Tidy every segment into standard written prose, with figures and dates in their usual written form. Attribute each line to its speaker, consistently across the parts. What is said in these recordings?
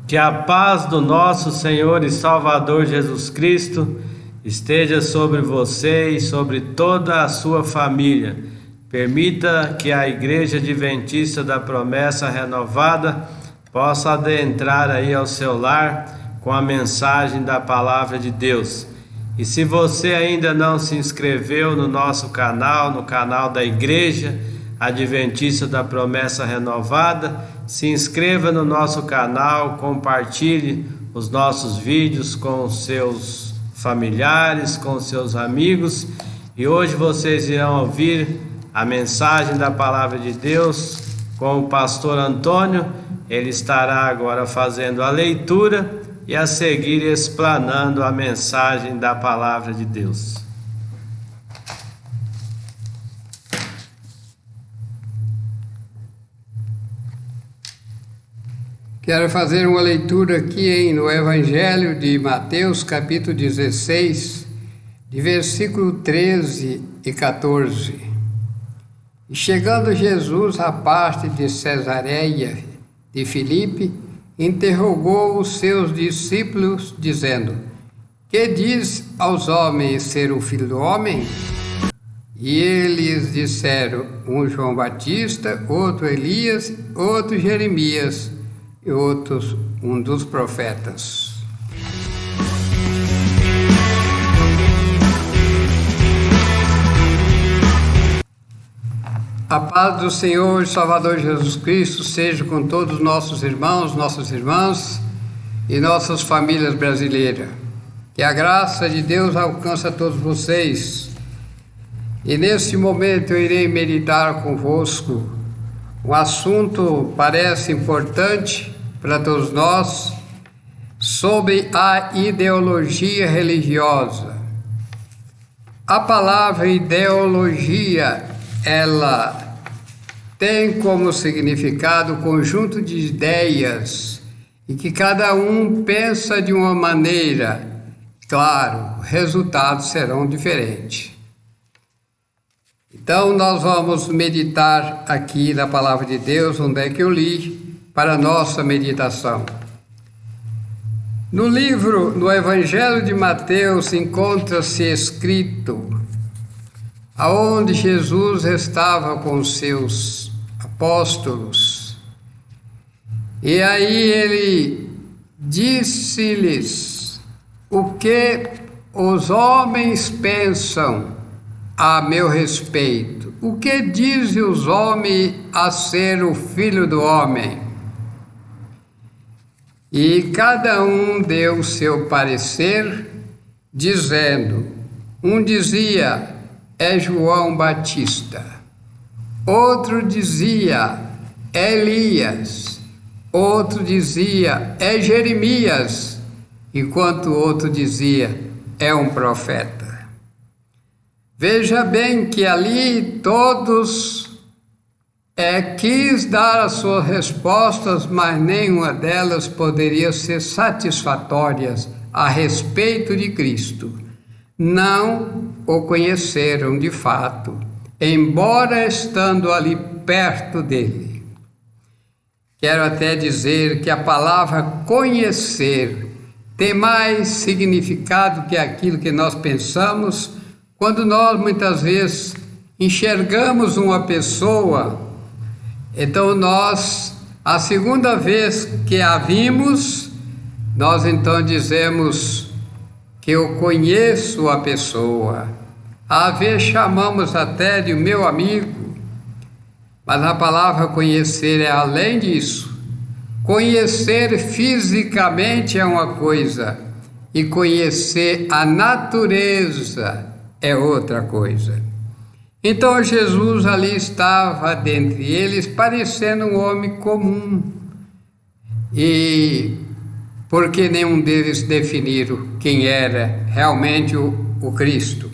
Speaker 1: Que a paz do nosso Senhor e Salvador Jesus Cristo esteja sobre você e sobre toda a sua família. Permita que a Igreja Adventista da Promessa Renovada possa adentrar aí ao seu lar com a mensagem da Palavra de Deus. E se você ainda não se inscreveu no nosso canal, no canal da Igreja Adventista da Promessa Renovada, se inscreva no nosso canal, compartilhe os nossos vídeos com os seus familiares, com os seus amigos. E hoje vocês irão ouvir a mensagem da Palavra de Deus com o pastor Antônio. Ele estará agora fazendo a leitura e a seguir explanando a mensagem da Palavra de Deus.
Speaker 2: Quero fazer uma leitura aqui no Evangelho de Mateus, capítulo 16, de versículo 13 e 14. E chegando Jesus à parte de Cesareia de Filipe, interrogou os seus discípulos, dizendo: Que diz aos homens ser o Filho do Homem? E eles disseram: um João Batista, outro Elias, outro Jeremias, e outros um dos profetas. A paz do Senhor e Salvador Jesus Cristo seja com todos os nossos irmãos, nossas irmãs e nossas famílias brasileiras. Que a graça de Deus alcance a todos vocês. E nesse momento eu irei meditar convosco. O assunto parece importante para todos nós, sobre a ideologia religiosa. A palavra ideologia, ela tem como significado o conjunto de ideias e que cada um pensa de uma maneira. Claro, resultados serão diferentes. Então nós vamos meditar aqui na palavra de Deus, onde é que eu li, para a nossa meditação. No Evangelho de Mateus encontra-se escrito aonde Jesus estava com seus apóstolos, e aí ele disse-lhes: o que os homens pensam a meu respeito? O que dizem os homens a ser o Filho do Homem? E cada um deu o seu parecer, dizendo: um dizia, é João Batista; outro dizia, é Elias; outro dizia, é Jeremias; enquanto outro dizia, é um profeta. Veja bem que ali todos quis dar as suas respostas, mas nenhuma delas poderia ser satisfatórias a respeito de Cristo. Não o conheceram de fato, embora estando ali perto dele. Quero até dizer que a palavra conhecer tem mais significado que aquilo que nós pensamos quando nós muitas vezes enxergamos uma pessoa. Então nós, a segunda vez que a vimos, nós então dizemos que eu conheço a pessoa. Às vezes chamamos até de meu amigo, mas a palavra conhecer é além disso. Conhecer fisicamente é uma coisa, e conhecer a natureza é outra coisa. Então Jesus ali estava dentre eles, parecendo um homem comum, e porque nenhum deles definiram quem era realmente o Cristo.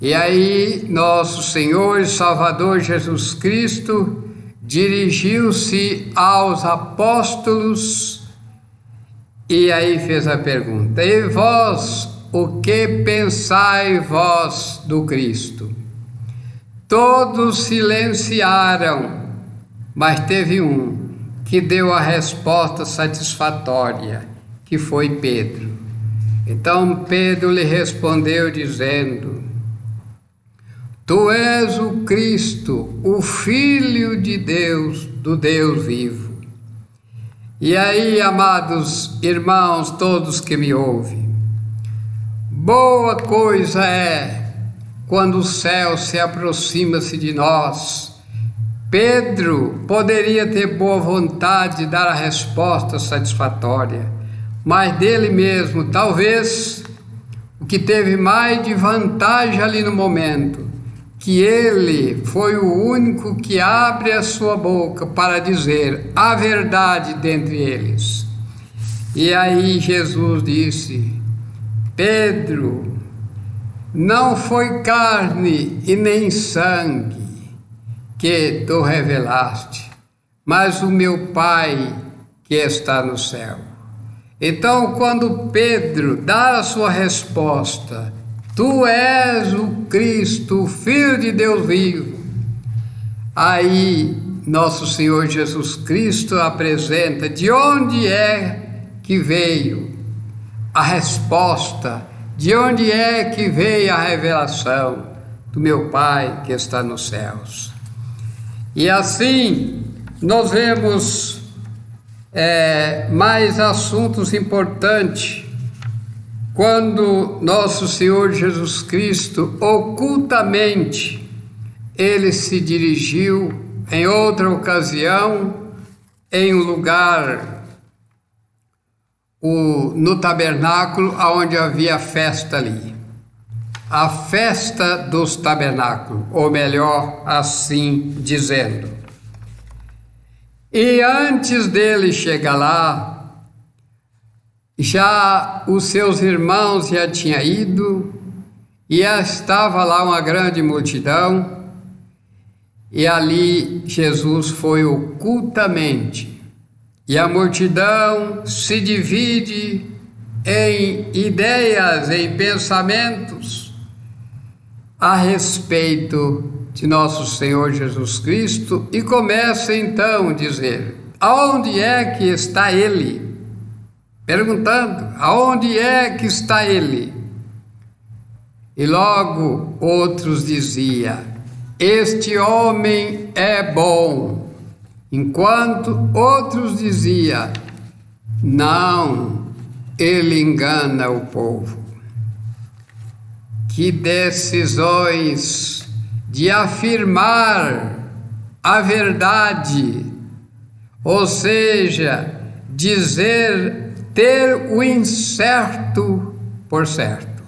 Speaker 2: E aí nosso Senhor e Salvador Jesus Cristo dirigiu-se aos apóstolos e aí fez a pergunta: e vós, o que pensais vós do Cristo? Todos silenciaram, mas teve um que deu a resposta satisfatória, que foi Pedro. Então Pedro lhe respondeu dizendo: Tu és o Cristo, o Filho de Deus, do Deus vivo. E aí, amados irmãos, todos que me ouvem, boa coisa é quando o céu se aproxima-se de nós. Pedro poderia ter boa vontade de dar a resposta satisfatória, mas dele mesmo, talvez, o que teve mais de vantagem ali no momento, que ele foi o único que abre a sua boca para dizer a verdade dentre eles. E aí Jesus disse: Pedro, não foi carne e nem sangue que tu revelaste, mas o meu Pai que está no céu. Então, quando Pedro dá a sua resposta, Tu és o Cristo, o Filho de Deus vivo, aí nosso Senhor Jesus Cristo apresenta de onde é que veio a resposta, de onde é que veio a revelação do meu Pai que está nos céus. E assim nós vemos mais assuntos importantes quando nosso Senhor Jesus Cristo ocultamente ele se dirigiu em outra ocasião em um lugar no tabernáculo onde havia festa ali, a festa dos tabernáculos, ou melhor, assim dizendo. E antes dele chegar lá, já os seus irmãos já tinham ido, e já estava lá uma grande multidão, e ali Jesus foi ocultamente. E a multidão se divide em ideias, em pensamentos a respeito de nosso Senhor Jesus Cristo, e começa então a dizer: aonde é que está Ele? Perguntando, aonde é que está Ele? E logo outros diziam: este homem é bom. Enquanto outros diziam: não, ele engana o povo. Que decisões de afirmar a verdade, ou seja, ter o incerto por certo.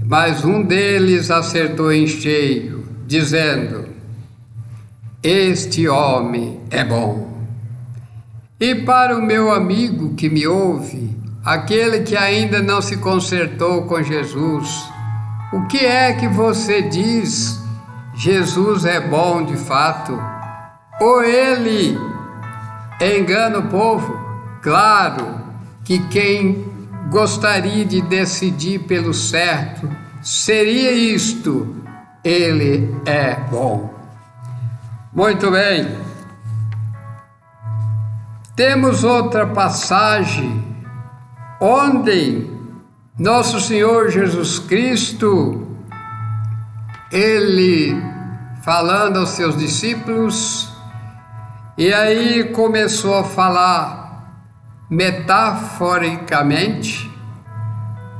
Speaker 2: Mas um deles acertou em cheio, dizendo: este homem é bom. E para o meu amigo que me ouve, aquele que ainda não se consertou com Jesus, o que é que você diz? Jesus é bom de fato? Ou ele engana o povo? Claro que quem gostaria de decidir pelo certo seria isto: ele é bom. Muito bem. Temos outra passagem onde nosso Senhor Jesus Cristo, ele falando aos seus discípulos, e aí começou a falar metaforicamente,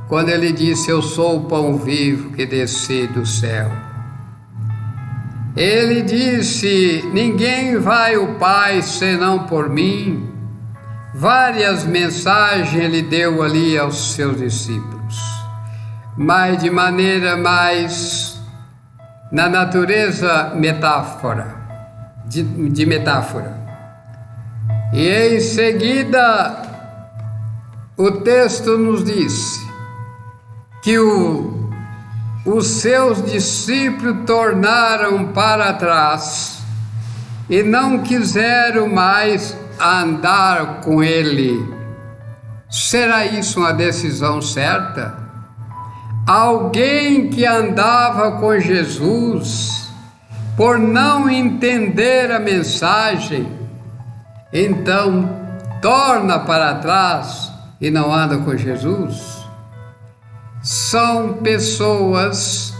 Speaker 2: quando ele disse: eu sou o pão vivo que desci do céu. Ele disse: ninguém vai ao Pai senão por mim. Várias mensagens ele deu ali aos seus discípulos, mas de maneira mais na natureza metáfora, de metáfora. E em seguida o texto nos diz que os seus discípulos tornaram para trás e não quiseram mais andar com ele. Será isso uma decisão certa? Alguém que andava com Jesus, por não entender a mensagem, então torna para trás e não anda com Jesus, são pessoas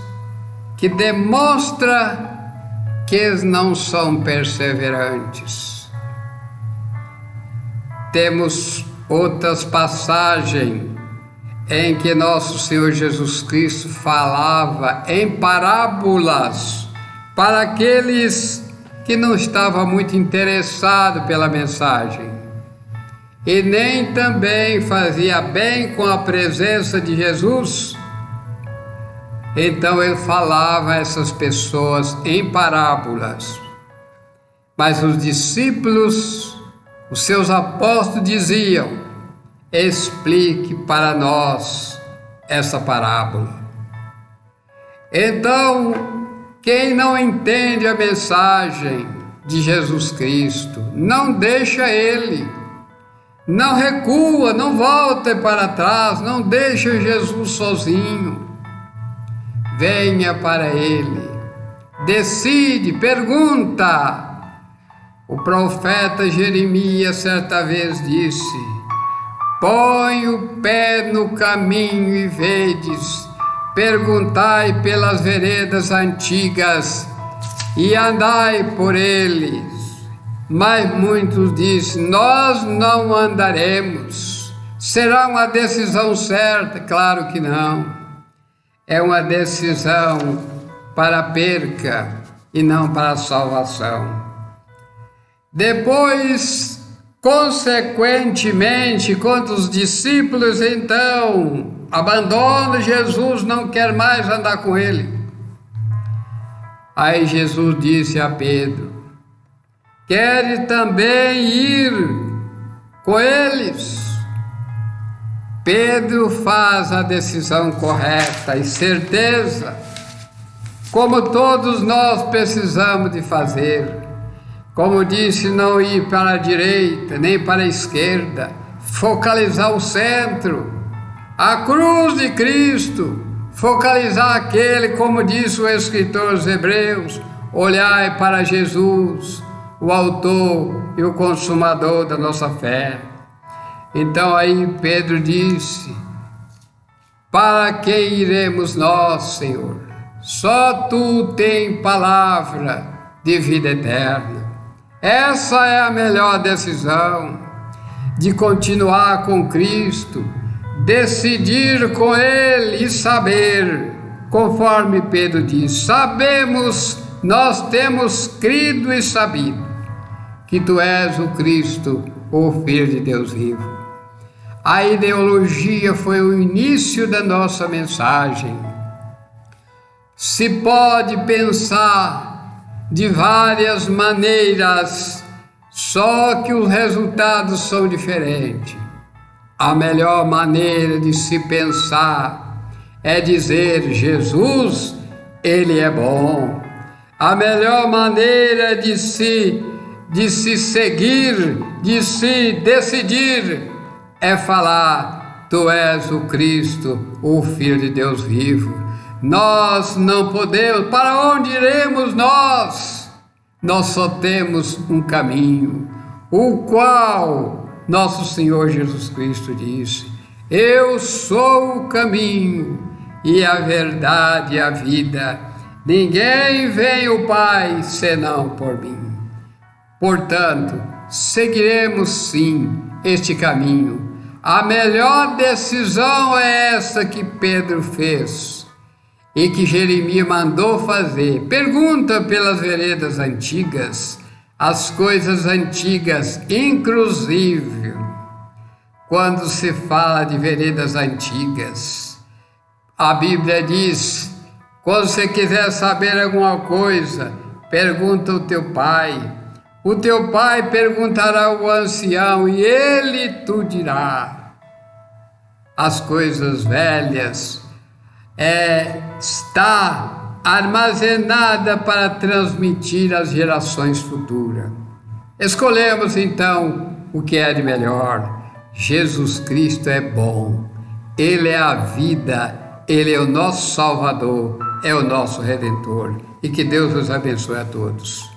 Speaker 2: que demonstram que eles não são perseverantes. Temos outras passagens em que nosso Senhor Jesus Cristo falava em parábolas para aqueles que não estavam muito interessados pela mensagem e nem também fazia bem com a presença de Jesus. Então ele falava a essas pessoas em parábolas, mas os discípulos, os seus apóstolos diziam: explique para nós essa parábola. Então, quem não entende a mensagem de Jesus Cristo, não deixa ele, não recua, não volta para trás, não deixa Jesus sozinho. Venha para ele, decide, pergunta. O profeta Jeremias certa vez disse: põe o pé no caminho e vedes, perguntai pelas veredas antigas e andai por eles. Mas muitos dizem: nós não andaremos. Será uma decisão certa? Claro que não. É uma decisão para a perca e não para a salvação. Depois, consequentemente, quando os discípulos então abandonam Jesus, não quer mais andar com ele. Aí Jesus disse a Pedro: quer também ir com eles? Pedro faz a decisão correta e certeza, como todos nós precisamos de fazer. Como disse, não ir para a direita nem para a esquerda, focalizar o centro, a cruz de Cristo, focalizar aquele, como disse o escritor aos Hebreus: olhai para Jesus, o autor e o consumador da nossa fé. Então aí Pedro disse: para quem iremos nós, Senhor? Só tu tens palavra de vida eterna. Essa é a melhor decisão, de continuar com Cristo, decidir com Ele e saber, conforme Pedro diz: sabemos, nós temos crido e sabido que tu és o Cristo, o Filho de Deus vivo. A ideologia foi o início da nossa mensagem. Se pode pensar de várias maneiras, só que os resultados são diferentes. A melhor maneira de se pensar é dizer: Jesus, Ele é bom. A melhor maneira de se seguir, de se decidir, é falar: tu és o Cristo, o Filho de Deus vivo. Nós não podemos, para onde iremos nós? Nós só temos um caminho, o qual nosso Senhor Jesus Cristo disse: eu sou o caminho e a verdade e a vida. Ninguém vem ao Pai senão por mim. Portanto, seguiremos sim este caminho. A melhor decisão é essa que Pedro fez e que Jeremias mandou fazer. Pergunta pelas veredas antigas, as coisas antigas, inclusive quando se fala de veredas antigas, a Bíblia diz: quando você quiser saber alguma coisa, pergunta ao teu pai. O teu pai perguntará ao ancião e ele tu dirá. As coisas velhas está armazenada para transmitir às gerações futuras. Escolhemos então o que é de melhor. Jesus Cristo é bom, Ele é a vida, Ele é o nosso Salvador, é o nosso Redentor. E que Deus os abençoe a todos.